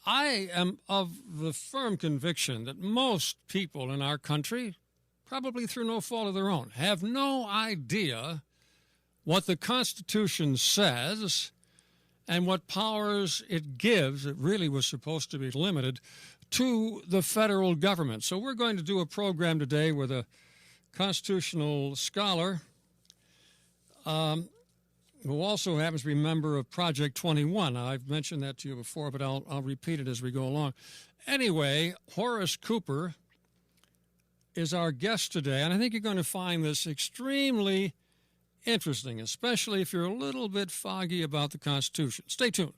I am of the firm conviction that most people in our country, probably through no fault of their own, have no idea what the Constitution says and what powers it gives. It really was supposed to be limited to the federal government. So we're going to do a program today with a constitutional scholar who also happens to be a member of Project 21. Now, I've mentioned that to you before, but I'll repeat it as we go along. Anyway, Horace Cooper is our guest today, and I think you're going to find this extremely interesting, especially if you're a little bit foggy about the Constitution. Stay tuned.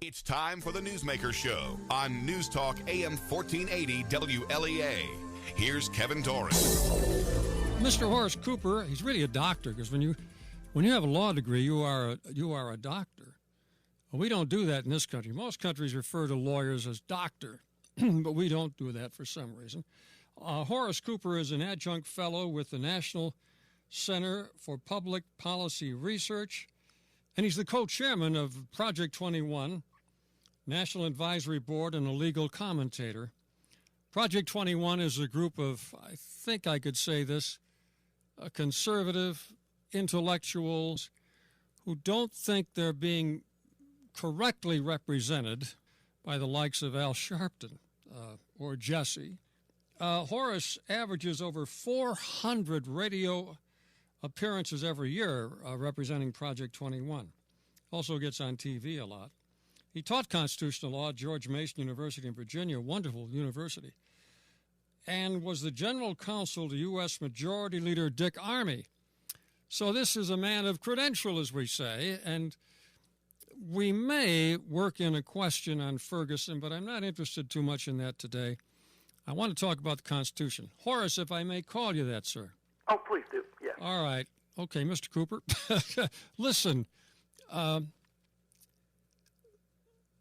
It's time for the Newsmaker Show on News Talk AM 1480 WLEA. Here's Kevin Torres. Mr. Horace Cooper, he's really a doctor, because when you have a law degree, you are a doctor. Well, we don't do that in this country. Most countries refer to lawyers as doctor, but we don't do that for some reason. Horace Cooper is an adjunct fellow with the National Center for Public Policy Research, and he's the co-chairman of Project 21, National Advisory Board, and a legal commentator. Project 21 is a group of, I think I could say this, conservative intellectuals who don't think they're being correctly represented by the likes of Al Sharpton or Jesse. Horace averages over 400 radio appearances every year representing Project 21. Also gets on TV a lot. He taught constitutional law at George Mason University in Virginia, a wonderful university, and was the general counsel to U.S. Majority Leader Dick Armey. So this is a man of credential, as we say, and we may work in a question on Ferguson, but I'm not interested too much in that today. I want to talk about the Constitution. Horace, if I may call you that, sir. Oh, please do, yes. All right. Okay, Mr. Cooper. Listen,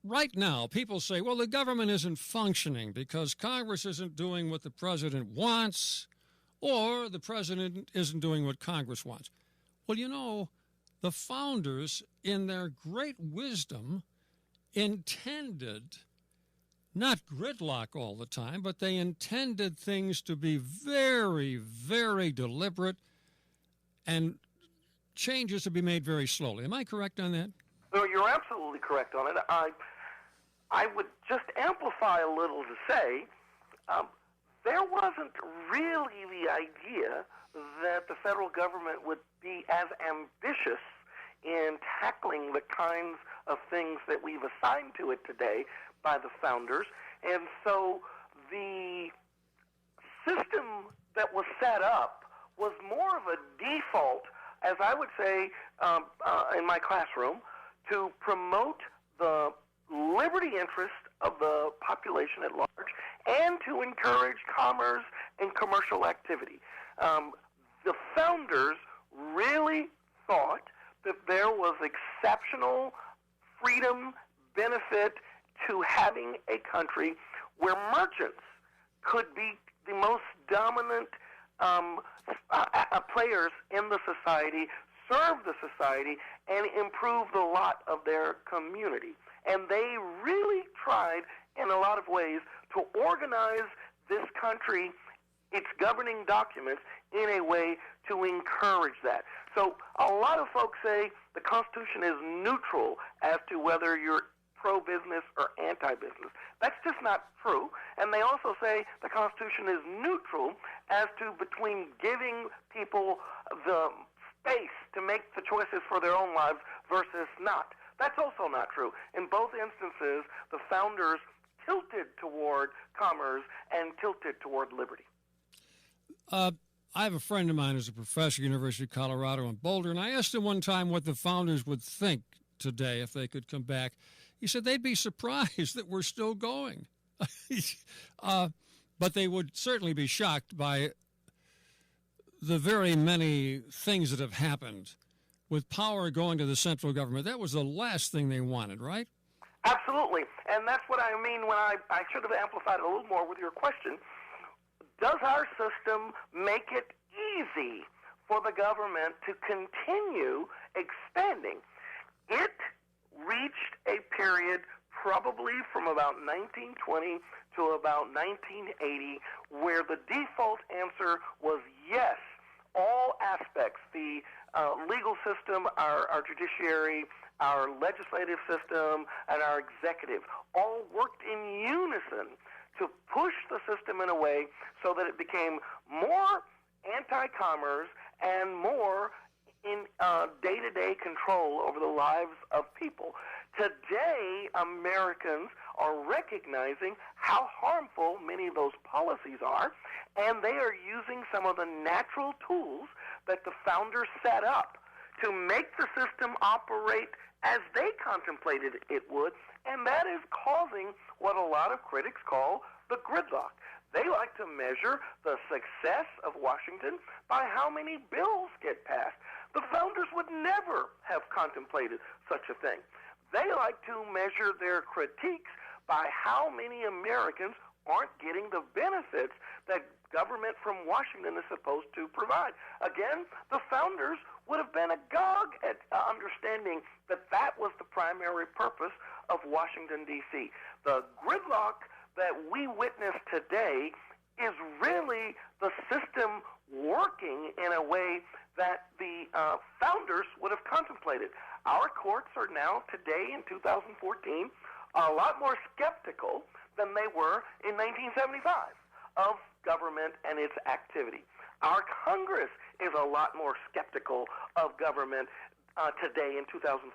right now people say, well, the government isn't functioning because Congress isn't doing what the president wants or the president isn't doing what Congress wants. Well, you know, the founders, in their great wisdom, intended not gridlock all the time, but they intended things to be very, very deliberate and changes to be made very slowly. Am I correct on that? No, you're absolutely correct on it. I would just amplify a little to say there wasn't really the idea that the federal government would be as ambitious in tackling the kinds of things that we've assigned to it today by the founders. And so the system that was set up was more of a default, as I would say in my classroom, to promote the liberty interest of the population at large and to encourage commerce and commercial activity. The founders really thought that there was exceptional freedom, benefit to having a country where merchants could be the most dominant players in the society, serve the society, and improve the lot of their community. And they really tried, in a lot of ways, to organize this country, its governing documents, in a way to encourage that. So a lot of folks say the Constitution is neutral as to whether you're pro-business or anti-business. That's just not true. And they also say the Constitution is neutral as to between giving people the space to make the choices for their own lives versus not. That's also not true. In both instances, the founders tilted toward commerce and tilted toward liberty. I have a friend of mine who's a professor at the University of Colorado in Boulder, and I asked him one time what the founders would think today if they could come back. He said they'd be surprised that we're still going. But they would certainly be shocked by the very many things that have happened with power going to the central government. That was the last thing they wanted, right? Absolutely. And that's what I mean when I should have amplified it a little more with your question. Does our system make it easy for the government to continue expanding? It reached a period probably from about 1920 to about 1980, where the default answer was yes. All aspects, the legal system, our judiciary, our legislative system, and our executive, all worked in unison to push the system in a way so that it became more anti-commerce and more in day-to-day control over the lives of people. Today, Americans are recognizing how harmful many of those policies are, and they are using some of the natural tools that the founders set up to make the system operate as they contemplated it would, and that is causing what a lot of critics call the gridlock. They like to measure the success of Washington by how many bills get passed. The founders would never have contemplated such a thing. They like to measure their critiques by how many Americans aren't getting the benefits that government from Washington is supposed to provide. Again, the founders would have been agog at understanding that that was the primary purpose of Washington, D.C. The gridlock that we witness today is really the system working in a way that the founders would have contemplated. Our courts are now, today in 2014, a lot more skeptical than they were in 1975 of government and its activity. Our Congress is a lot more skeptical of government today in 2014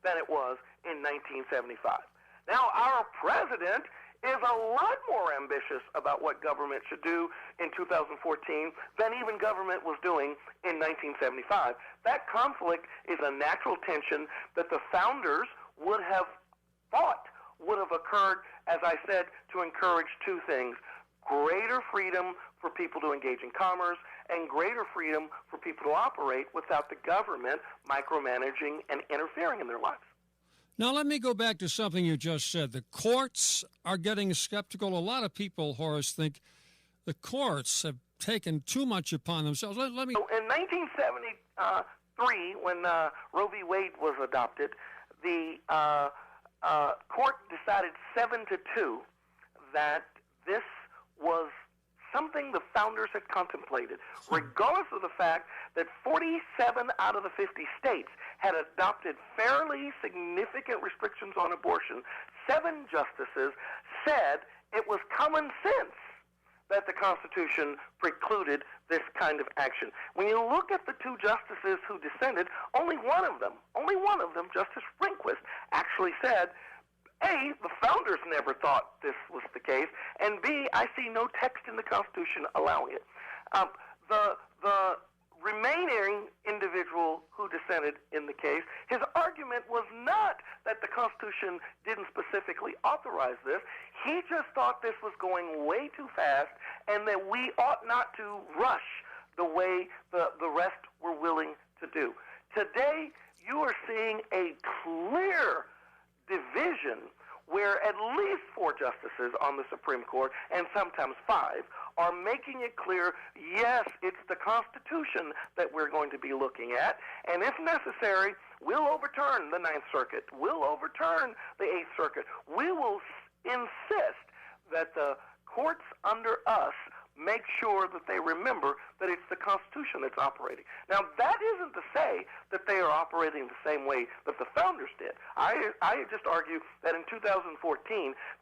than it was in 1975. Now, our president is a lot more ambitious about what government should do in 2014 than even government was doing in 1975. That conflict is a natural tension that the founders would have thought would have occurred, as I said, to encourage two things: greater freedom for people to engage in commerce and greater freedom for people to operate without the government micromanaging and interfering in their lives. Now, let me go back to something you just said. The courts are getting skeptical. A lot of people, Horace, think the courts have taken too much upon themselves. Let me. So in 1973, when Roe v. Wade was adopted, the court decided 7-2 that this was something the founders had contemplated, regardless of the fact that 47 out of the 50 states had adopted fairly significant restrictions on abortion. 7 justices said it was common sense that the Constitution precluded this kind of action. When you look at the 2 justices who dissented, only one of them, Justice Rehnquist, actually said, A, the founders never thought this was the case, and B, I see no text in the Constitution allowing it. The remaining individual who dissented in the case, his argument was not that the Constitution didn't specifically authorize this. He just thought this was going way too fast and that we ought not to rush the way the rest were willing to do. Today, you are seeing a clear division where at least 4 justices on the Supreme Court, and sometimes 5, are making it clear, yes, it's the Constitution that we're going to be looking at, and if necessary, we'll overturn the Ninth Circuit, we'll overturn the Eighth Circuit. We will insist that the courts under us make sure that they remember that it's the Constitution that's operating. Now, that isn't to say that they are operating the same way that the founders did. I just argue that in 2014,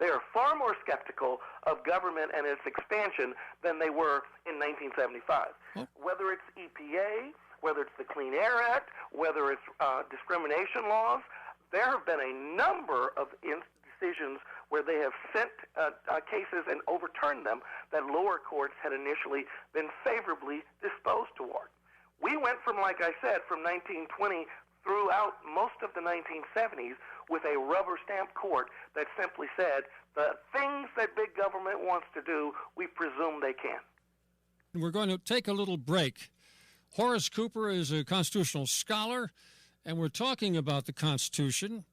they are far more skeptical of government and its expansion than they were in 1975. Whether it's EPA, whether it's the Clean Air Act, whether it's discrimination laws, there have been a number of decisions where they have sent cases and overturned them that lower courts had initially been favorably disposed toward. We went from, like I said, from 1920 throughout most of the 1970s with a rubber stamp court that simply said the things that big government wants to do, we presume they can. We're going to take a little break. Horace Cooper is a constitutional scholar, and we're talking about the Constitution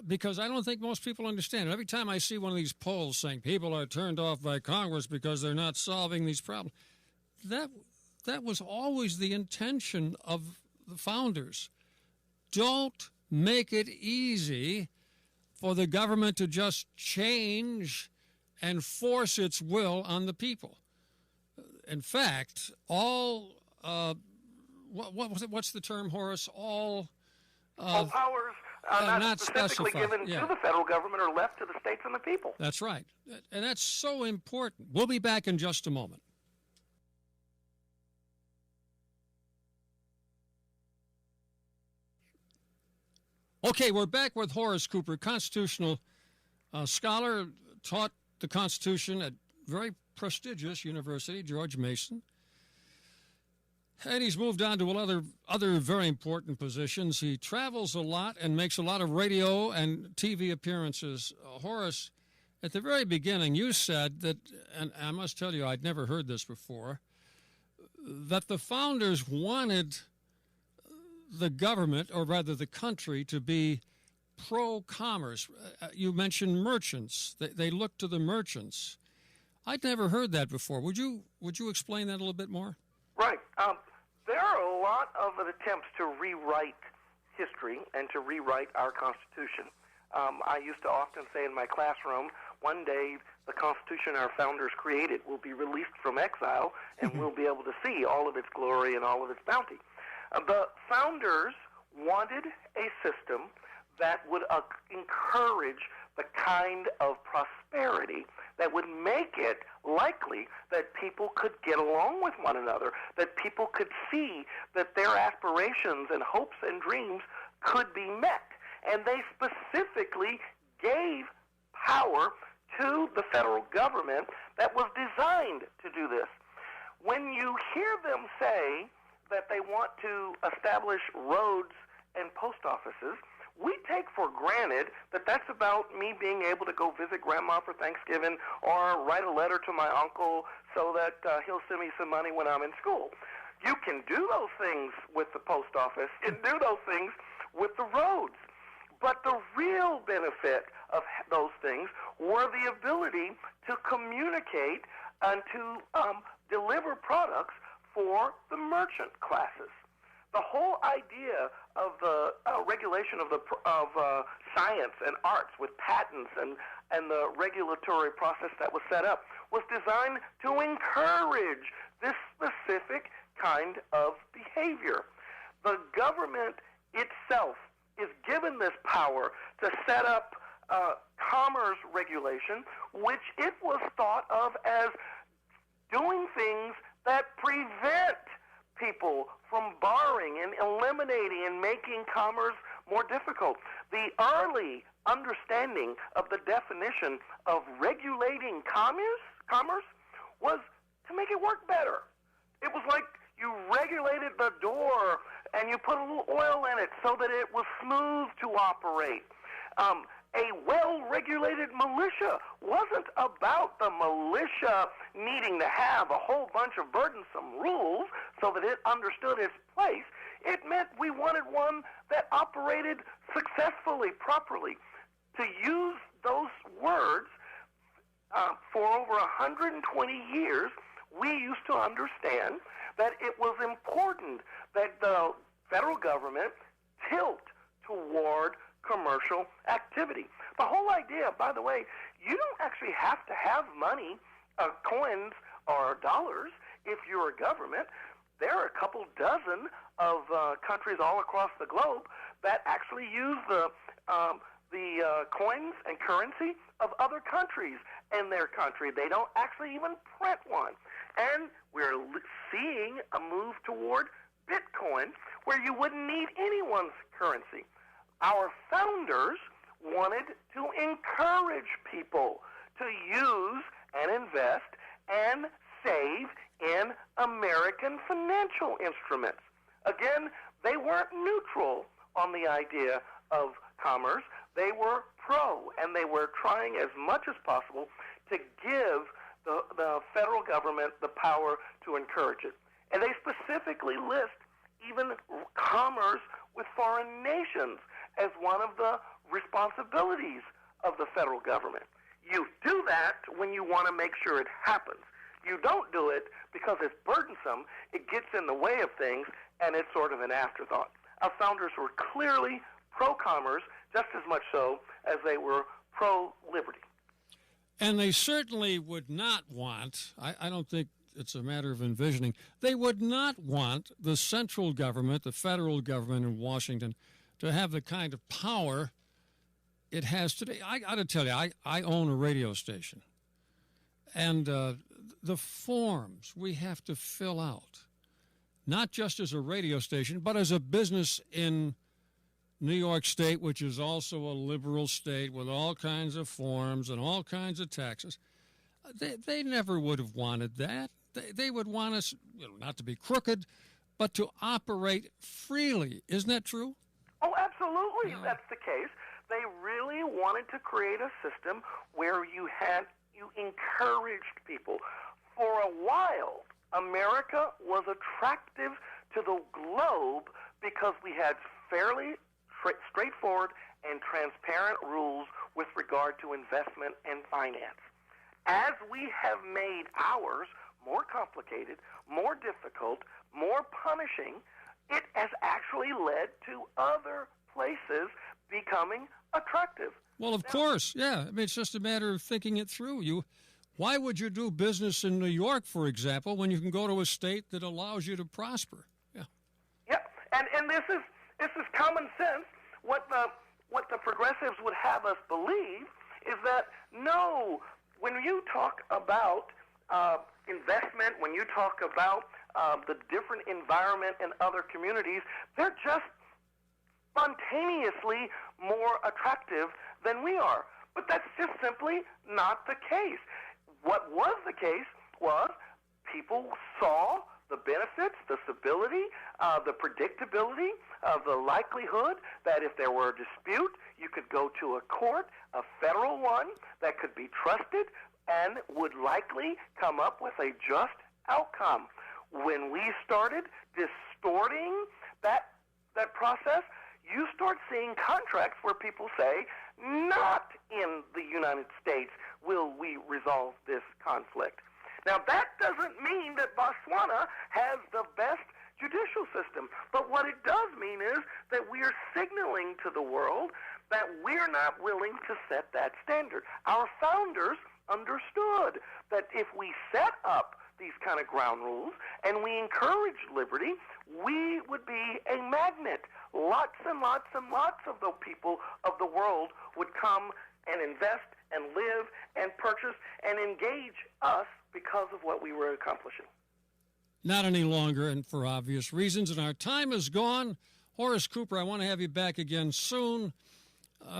because I don't think most people understand it. Every time I see one of these polls saying people are turned off by Congress because they're not solving these problems, that was always the intention of the founders. Don't make it easy for the government to just change and force its will on the people. In fact, all what's the term, Horace? All powers not specifically given to the federal government are left to the states and the people. That's right, and that's so important. We'll be back in just a moment. Okay, we're back with Horace Cooper, constitutional scholar, taught the Constitution at very prestigious university, George Mason. And he's moved on to other very important positions. He travels a lot and makes a lot of radio and TV appearances. Horace, at the very beginning, you said that, and I must tell you, I'd never heard this before, that the founders wanted the government, or rather the country, to be pro-commerce. You mentioned merchants. They look to the merchants. I'd never heard that before. Would you explain that a little bit more? Right. There are a lot of attempts to rewrite history and to rewrite our Constitution. I used to often say in my classroom, one day the Constitution our founders created will be released from exile, and we'll be able to see all of its glory and all of its bounty. The founders wanted a system that would encourage the kind of prosperity that would make it likely that people could get along with one another, that people could see that their aspirations and hopes and dreams could be met. And they specifically gave power to the federal government that was designed to do this. When you hear them say that they want to establish roads and post offices, we take for granted that that's about me being able to go visit Grandma for Thanksgiving or write a letter to my uncle so that he'll send me some money when I'm in school. You can do those things with the post office and do those things with the roads. But the real benefit of those things were the ability to communicate and to deliver products for the merchant classes. The whole idea of the regulation of science and arts with patents and the regulatory process that was set up was designed to encourage this specific kind of behavior. The government itself is given this power to set up commerce regulation, which it was thought of as doing things that prevent people from borrowing and eliminating and making commerce more difficult. The early understanding of the definition of regulating commerce was to make it work better. It was like you regulated the door and you put a little oil in it so that it was smooth to operate. A well-regulated militia wasn't about the militia needing to have a whole bunch of burdensome rules so that it understood its place. It meant we wanted one that operated successfully, properly. To use those words, for over 120 years, we used to understand that it was important that the federal government tilt toward commercial activity. The whole idea, by the way, you don't actually have to have money, coins or dollars if you're a government. There are a couple dozen of countries all across the globe that actually use the coins and currency of other countries in their country. They don't actually even print one. And we're seeing a move toward Bitcoin where you wouldn't need anyone's currency. Our founders wanted to encourage people to use and invest and save in American financial instruments. Again, they weren't neutral on the idea of commerce. They were pro, and they were trying as much as possible to give the federal government the power to encourage it. And they specifically list even commerce with foreign nations as one of the responsibilities of the federal government. You do that when you want to make sure it happens. You don't do it because it's burdensome, it gets in the way of things, and it's sort of an afterthought. Our founders were clearly pro-commerce just as much so as they were pro-liberty. And they certainly would not want, I don't think it's a matter of envisioning, they would not want the central government, the federal government in Washington, to have the kind of power it has today. I got to tell you, I own a radio station. And the forms we have to fill out, not just as a radio station, but as a business in New York State, which is also a liberal state with all kinds of forms and all kinds of taxes, they never would have wanted that. They would want us, not to be crooked, but to operate freely. Isn't that true? Oh, absolutely. Yeah. That's the case. They really wanted to create a system where you encouraged people. For a while, America was attractive to the globe because we had fairly straightforward and transparent rules with regard to investment and finance. As we have made ours more complicated, more difficult, more punishing, it has actually led to other places becoming attractive. Well, of course, yeah. I mean, it's just a matter of thinking it through. Why would you do business in New York, for example, when you can go to a state that allows you to prosper? Yeah. Yeah, and this is common sense. What the progressives would have us believe is that no, when you talk about investment, when you talk about the different environment in other communities, they're just spontaneously more attractive than we are. But that's just simply not the case. What was the case was people saw the benefits, the stability, the predictability, the likelihood that if there were a dispute, you could go to a court, a federal one that could be trusted and would likely come up with a just outcome. When we started distorting that process, you start seeing contracts where people say, not in the United States will we resolve this conflict. Now, that doesn't mean that Botswana has the best judicial system, but what it does mean is that we are signaling to the world that we're not willing to set that standard. Our founders understood that if we set up these kind of ground rules and we encourage liberty, we would be a magnet. Lots and lots and lots of the people of the world would come and invest and live and purchase and engage us because of what we were accomplishing. Not any longer, and for obvious reasons, and our time is gone. Horace Cooper, I want to have you back again soon.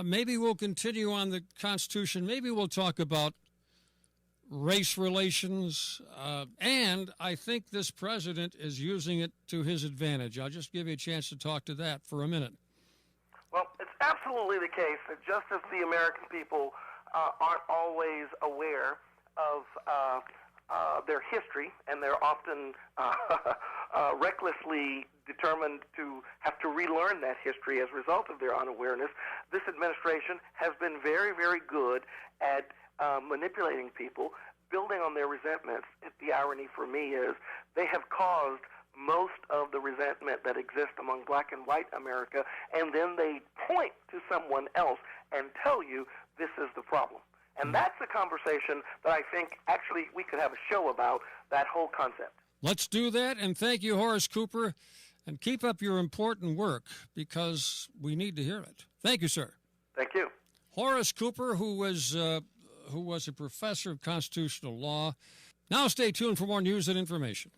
Maybe we'll continue on the Constitution. Maybe we'll talk about race relations, and I think this president is using it to his advantage. I'll just give you a chance to talk to that for a minute. Well, it's absolutely the case that just as the American people aren't always aware of their history, and they're often recklessly determined to have to relearn that history as a result of their unawareness, this administration has been very, very good at manipulating people, building on their resentments. The irony for me is they have caused most of the resentment that exists among black and white America, and then they point to someone else and tell you this is the problem. And that's a conversation that I think actually we could have a show about, that whole concept. Let's do that, and thank you, Horace Cooper, and keep up your important work because we need to hear it. Thank you, sir. Thank you. Horace Cooper, who was a professor of constitutional law. Now stay tuned for more news and information.